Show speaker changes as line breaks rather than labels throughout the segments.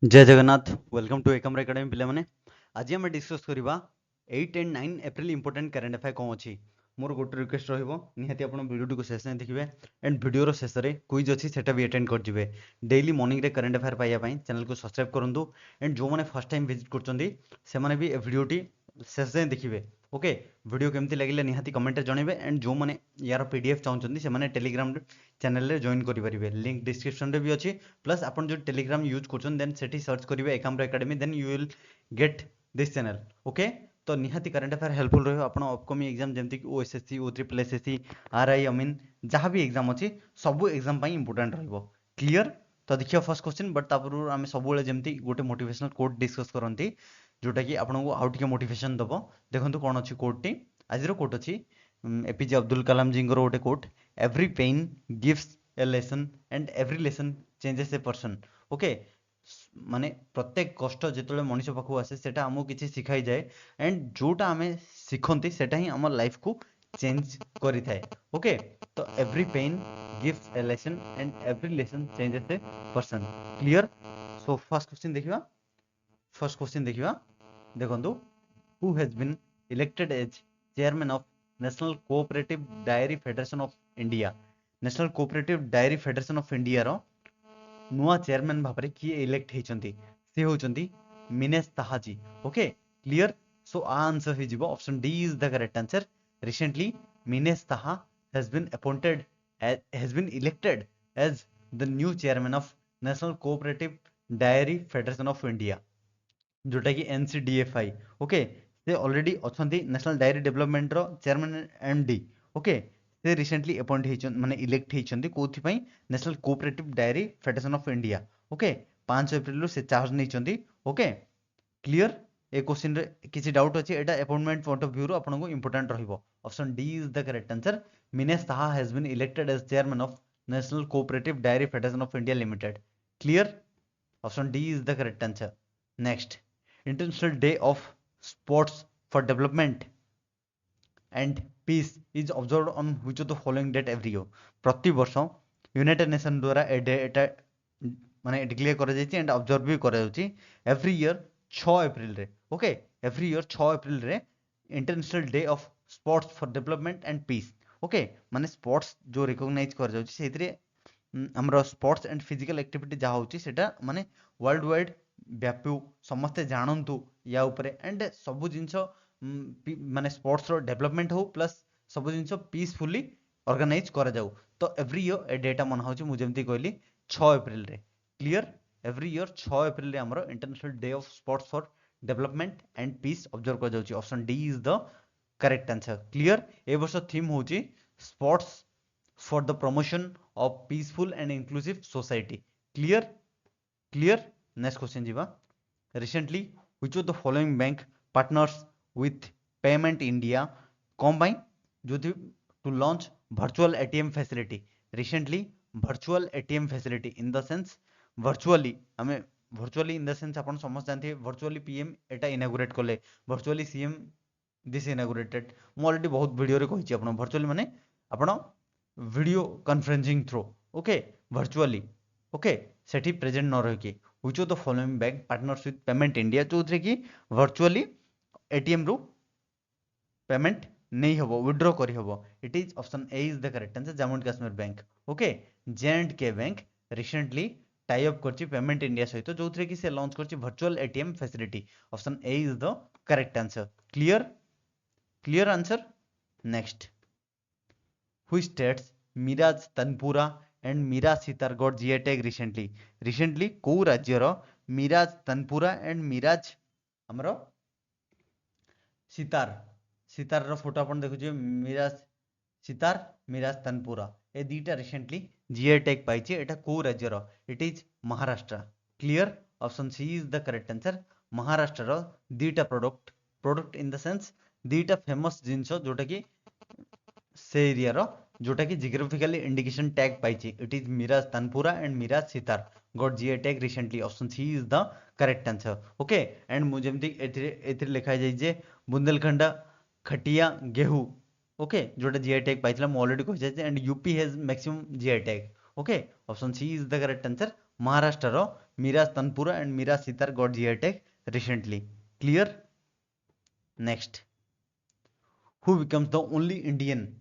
जय Jagannath welcome to Ekam academy पिलाने आज आम डिस्कस करवा 8 and 9 April important current affair कौन अच्छी मोर गोटे रिक्वेस्ट निहाती आप वीडियो को शेष देखिए एंड वीडियो शेष में क्विज अच्छी से भी अटेंड करेंगे डेली मॉर्निंग रे करेंट अफेयर पाइबा चैनल को सब्सक्राइब करूँ एंड जो मैंने फर्स्ट टाइम विजिट कर भी वीडियोटी शेष जाए देखिए ओके वीडियो केमती लगे निहाती कमेंट जनइबे एंड जो मैंने यार पीडीएफ चाहते से टेलीग्राम चैनल रे जॉइन करेंगे लिंक डिस्क्रिप्शन रे भी अच्छी प्लस आपन जो टेलीग्राम यूज कर देन सेठी सर्च करेंगे Ekamra academy then you will get this channel okay तो निहाती करेंट अफेयर हेल्पफुल रही आप अपकमिंग एग्जाम जमती OSSC O triple SSC RI अमीन जहाँ भी एग्जाम अच्छी सब एग्जाम इंपोर्टेंट रहिबो क्लियर तो देखिए फर्स्ट क्वेश्चन बट तापर आम सब जमती गोटे मोटिवेशनल कोट डिस्कस करती जोटा कि आपको आउ टे मोटिवेशन दब देखो कौन अच्छी कोटटी आज कोट अच्छी एपीजे अब्दुल कलाम जी गोटे quote every pen gives a lesson and every lesson changes a person okay माने प्रत्येक कष्ट जो मनीष पाखु आसे सेटा आमको किसी शिखाई जाए एंड जोटा आम शिखती सेटा ही आम लाइफ को चेंज करि थाए ओके तो every pen gives a lesson and every lesson changes a person clear so first question देखिए देखो who has been elected as chairman of national cooperative dairy federation of India national cooperative dairy federation of India रो नुआ chairman भाव में किए elect होती सी होती मिनेश ताहाजी ओके क्लियर सो आंसर हो option D is the correct answer recently Minesh ताहा has been appointed has been elected as the new chairman of national cooperative dairy federation of india जोटा कि एनसीडीएफआई ओके से already अछंती national dairy development रो chairman MD okay से recently appoint माने elect होती कोथि पई national cooperative dairy federation of India okay 5 April से चार्ज नहीं ओके क्लियर ए क्वेश्चन रे किसी डाउट अछि एटा अपॉइंटमेंट पॉइंट ऑफ व्यू रो आपनको इंपोर्टेंट रहिबो option D is the correct answer Minesh ताहा has been elected as chairman of national cooperative dairy federation of India limited clear option D is the correct answer next International Day of Sports for Development and Peace is observed on which of the following date every year प्रति वर्ष United nation द्वारा a day एटा माने declare करा जायछि and observe भी करा जायछि every year 6 अप्रैल रे okay every year 6 अप्रैल रे international day of sports for development and peace okay माने स्पोर्ट्स जो रिकॉग्नाइज कर जायछि सेतिरे हमरो स्पोर्ट्स एंड फिजिकल एक्टिविटी जहाँ होछि सेटा माने वर्ल्ड वाइड व्यापू समस्ते जानतु या उपरे एंड सब जिनस माने स्पोर्ट्स रो डेवलपमेंट हो प्लस सब जिनस पीसफुली ऑर्गेनाइज करा जाऊ तो एवरी ईयर ए डेटा मन होछि मु जेमती कहली 6 अप्रैल रे क्लियर एवरी ईयर 6 अप्रैल रे हमरो international day of sports for development and peace observe कर जाउछि option D is the correct answer clear ए वर्ष थीम होछि sports for the promotion of peaceful and inclusive society clear clear next question जीवा recently which of the following bank partners with payment India कौन पाई जो to launch virtual ATM facility recently virtual ATM facility in the sense virtually हमें virtually in the sense अपन समझ जानते हैं virtually PM एटा इनागुरेट कले वर्चुअली सीएम दिस इनागुरेटेड मु ऑलरेडी बहुत वीडियो रे कहिछि अपन वर्चुअली माने अपन video conferencing through okay virtually okay सेठी प्रेजेंट न रही which of the following bank partners with payment india जो कि virtually ATM रू पेमेंट नहीं हबो विड्रॉ करी हबो it is option A is the correct answer Jammu and Kashmir bank okay J and K bank recently tie up करछि पेमेंट इंडिया सहित जो कि से लॉन्च करछि virtual ATM facility option A is the correct answer clear clear answer next which states Miraj tanpura and Miraj सीतारगढ़ GI tag recently को राज्यर Miraj tanpura and Miraj हमरो सीतार रो फोटो अपन देखुछे मिराज सीतार मिराज तनपुरा ए दीटा रिसेंटली जीआई टैग पाइछे एटा को राज्यर it is Maharashtra clear option C is the correct answer Maharashtra रो दीटा प्रोडक्ट इन द सेंस दीटा फेमस जिंस जोटा कि से एरिया रो जोटा कि जियोग्राफिकली इंडिकेशन टैग पाइछि it is Miraj tanpura and Miraj sitar got GI tag recently option C is the correct answer okay and मु जेमति एथिरे लिखा जाय जे बुंदेलखंड खटिया गेहूं ओके जोटा जीआई टैग पाइछला मु ऑलरेडी कहि जाय and UP has maximum GI tag okay option C is the correct answer Maharashtra रो Mira Tanpura and Mira Sitar got GI tag recently. Clear? Next. Who becomes the only Indian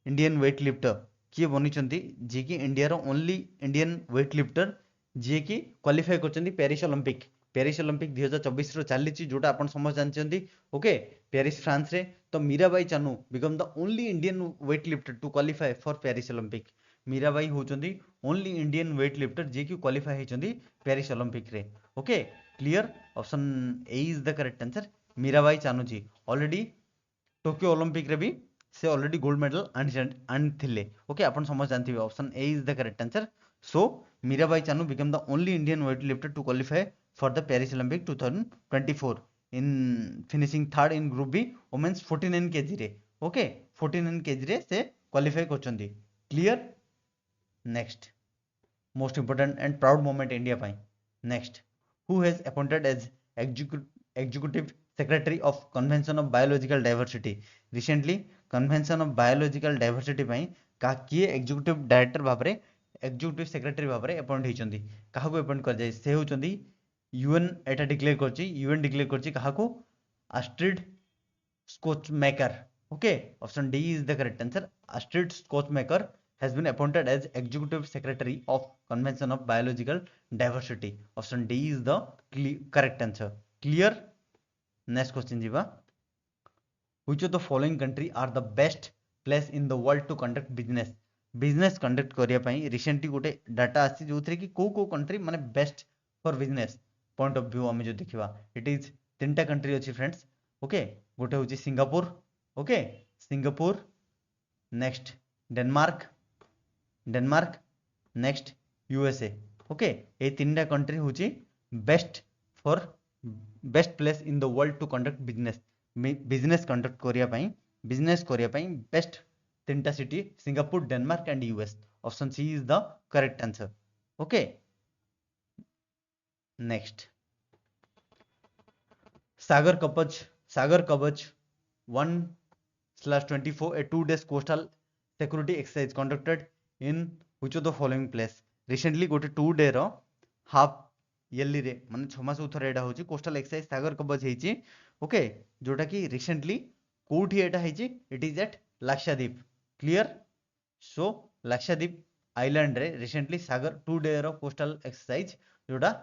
weightlifter? किए बनिचंती जे कि India रो only Indian weightlifter जे कि qualify करचंती Paris Olympic 2024 रो चलीची जोटा आपण समझ जानचंती ओके पेरिस फ्रांस रे तो Mirabai Chanu become the only Indian weightlifter to qualify for Paris Olympic Mirabai होचंती ओनली इंडियन वेटलिफ्टर जे कि क्वालिफाई हेचंती पेरिस ओलंपिक रे okay clear option A is the correct answer Mirabai Chanu ji already Tokyo Olympic रे भी से ऑलरेडी गोल्ड मेडल आनी ओके अपन समझ जानते option A is the correct answer so Mirabai Chanu become the only Indian weightlifter to qualify for the Paris Olympic 2024 in finishing third in group B women's 49 KG रे okay 49 KG रे से qualify करचंदी clear next most important and proud moment India पाई next who has appointed as executive secretary of convention of biological diversity recently convention of biological diversity पाई का किए executive director भाबरे executive secretary भाबरे appoint हेचंदी काहाको अपॉइंट कर जाय से होचंदी यूएन एटा डिक्लेयर करची यूएन डिक्लेयर करची काहाको Astrid Schomaker okay option D is the correct answer Astrid Schomaker has been appointed as executive secretary of convention of biological diversity option D is the correct answer clear next question jiba which of the following country are the best place in the world to conduct business conduct करिया पई recently गोटे data आसी जोथरे कि को country माने best for business point of view हमें जो देखिबा इट इज तीनटा कंट्री अछि फ्रेंड्स ओके गोटे होची Singapore okay Singapore next Denmark next USA okay ए तीनटा कंट्री होची best place in the world to conduct business conduct करिया पई बेस्ट तीनटा city Singapore Denmark and US option C is the correct answer okay next Sagar Kavach 1/24 a 2 days coastal security exercise conducted in which of the following place recently गोटे 2 day रो half yearly रे माने 6 मास उथरे एडा होची coastal exercise सागर कवच हेची okay जोटा कि recently कोठी एटा हेची it is at Lakshadweep clear so Lakshadweep island रे रिसेंटली सागर 2 डे रो कोस्टल एक्सरसाइज जोटा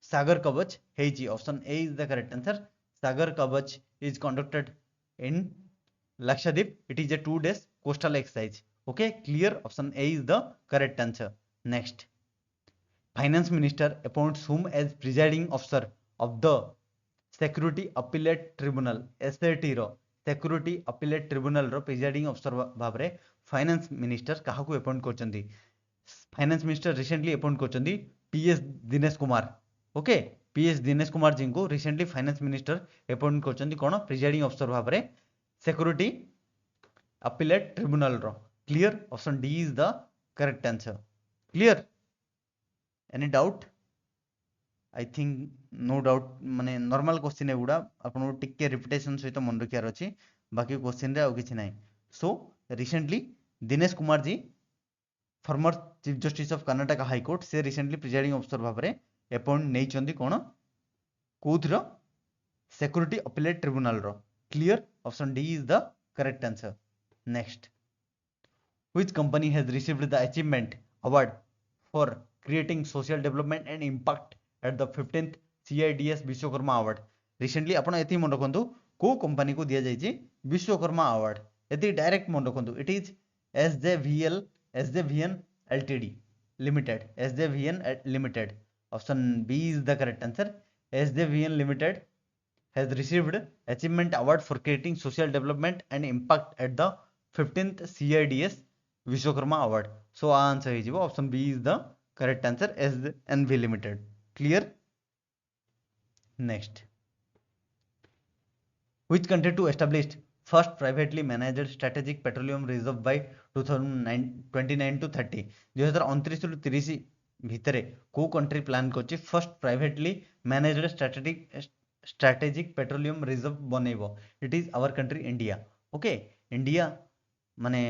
सागर कवच हेची option A is the correct answer Sagar Kavach is conducted in Lakshadweep. It is a 2 days coastal exercise. Okay, clear. Option A is the correct answer. Next, Finance Minister appoints whom as presiding officer of the Security Appellate Tribunal SAT रो Security Appellate Tribunal रो presiding officer भाबरे Finance Minister काहाकू appoint करचंदी Finance Minister recently appoint करचंदी PS Dinesh Kumar okay PS Dinesh Kumar ji को recently Finance Minister appoint करचंदी cone presiding officer भाबरे Security Appellate Tribunal row clear option D is the correct answer clear any doubt I think no doubt माने normal question एगुडा आपन टिके repetition सहित मन रखियार अछि बाकी question रे आ किछि नै सो recently Dinesh Kumar ji former chief justice of Karnataka high court से रिसेंटली प्रिजाइडिंग ऑफिसर भाबरे अपॉइंट नै चंदी कोन कोथरो सिक्योरिटी अपीलेट ट्रिब्यूनल रो clear option D is the correct answer next which company has received the achievement award for creating social development and impact at the 15th CIDS Vishwakarma award recently आपण एथि मन रखंतु को company को दिया जाय छि Vishwakarma award एथि डायरेक्ट मन रखंतु it is SJVN Ltd limited SJVN limited option B is the correct answer SJVN limited has received achievement award for creating social development and impact at the 15th CIDS Vishwakarma award so answer is option B is the correct answer SNV limited clear next which country to establish first privately managed strategic petroleum reserve by 2029 to 30 2029 ରୁ 30 ଭିତରେ को country plan करछि first privately managed strategic petroleum reserve बनेबो it is our country India okay India माने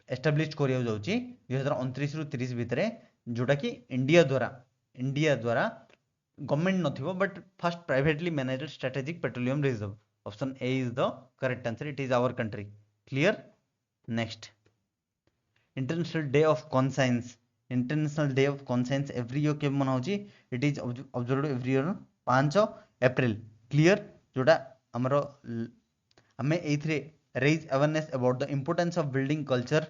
establish करियो जाउची 2029 ରୁ 30 भितरे जोटा कि इंडिया द्वारा गवर्नमेंट नथिबो but first privately managed strategic petroleum reserve. Option A is the correct answer, it is our country. Clear. Next, international day of conscience. International day of conscience every year केब मना होची? It is observed every year 5 April. Clear. जोटा हमरो हमें एथरे raise awareness about the importance of building culture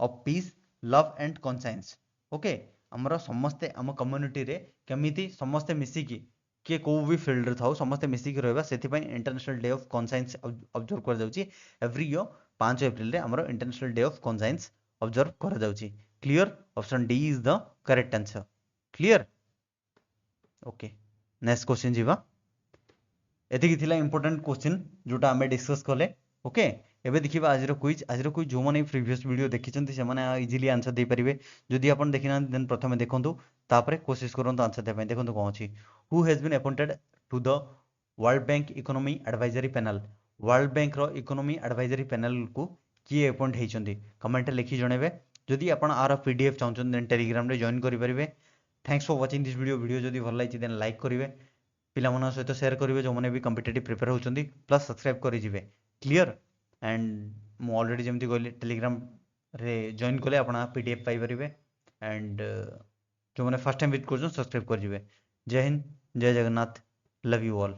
of peace love and conscience. Okay, हमरो समस्ते हम कम्युनिटी रे केमिति समस्ते मिसिकी किए को भी फील्ड रे थाउ समस्ते मिसिकी रहबा, सेथिपाई international day of conscience observe कर जाउची एवरी ईयर 5 एप्रिल रे हमरो international day of conscience observe कर जाउची। Clear. Option D is the correct answer. Clear. Okay, next question जीवा। एतिकी थिला इंपोर्टेंट क्वेश्चन जोटा हमें डिस्कस कले। ओके, एबे देखिबा आजिर क्विज जो माने प्रीवियस वीडियो देखिचंती से माने इजीली आंसर दे परिबे। जदि आपण देखिना देन प्रथमे देखंतु तापरे कोशिश करंतु आंसर दे पय। देखंतु कोन अछि, who has been appointed to the world bank economy advisory panel. World bank रो इकोनॉमी एडवाइजरी पैनल को किए अपॉइंट हेचंती, कमेंट लिखि जणेबे। जदि आपण आर पीडीएफ चाहउछन देन टेलीग्राम रे जॉइन करि परिबे। Thanks for watching this video जदि भल लागिछि देन लाइक करिवे, पिलामान सहित सेयार करेंगे जो मैंने भी कम्पिटेटिव प्रिपेयर होती, प्लस सब्सक्राइब करेंगे। क्लियर। एंड मु ऑलरेडी जमी कहली टेलीग्राम रे जॉइन कले आप पीडीएफ पाइपर। एंड जो मैंने फर्स्ट टाइम विजिट कर सब्सक्राइब करेंगे। जय हिंद, जय जगन्नाथ, लव यू ऑल।